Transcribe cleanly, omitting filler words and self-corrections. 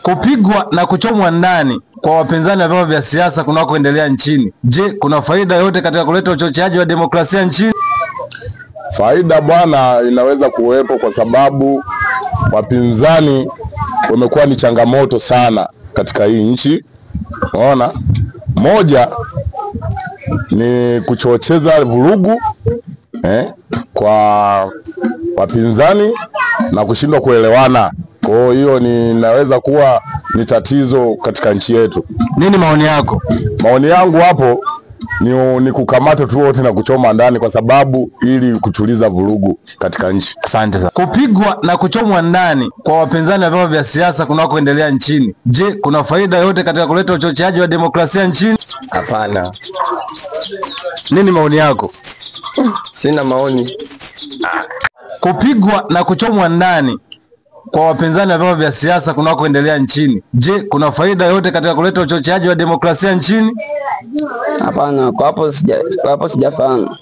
Kupigwa na kuchomwa ndani kwa wapinzani wa vyama vya siasa kunakoendelea nchini. Je, kuna faida yote katika kuleta uchocheaji wa demokrasia nchini? Faida bwana inaweza kuwepo kwa sababu wapinzani wamekuwa ni changamoto sana katika hii nchi. Unaona? Moja ni kuchocheza vurugu kwa wapinzani na kushindwa kuelewana. Kwa hiyo ninaweza kuwa ni tatizo katika nchi yetu. Nini maoni yako? Maoni yangu hapo ni kukamata tu wote na kuchoma ndani kwa sababu ili kutuliza vurugu katika nchi. Asante sana. Kupigwa na kuchomwa ndani kwa wapinzani wa vyama vya siasa kunakoendelea nchini. Je, kuna faida yote katika kuleta uchocheaji wa demokrasia nchini? Hapana. Nini maoni yako? Sina maoni. Kupigwa na kuchomwa ndani kwa wapinzani wa vyama vya siasa kunakoendelea nchini. Je, kuna faida yote katika kuleta uchocheaji wa demokrasia nchini? Hapana, kwa hapo sijafahamu.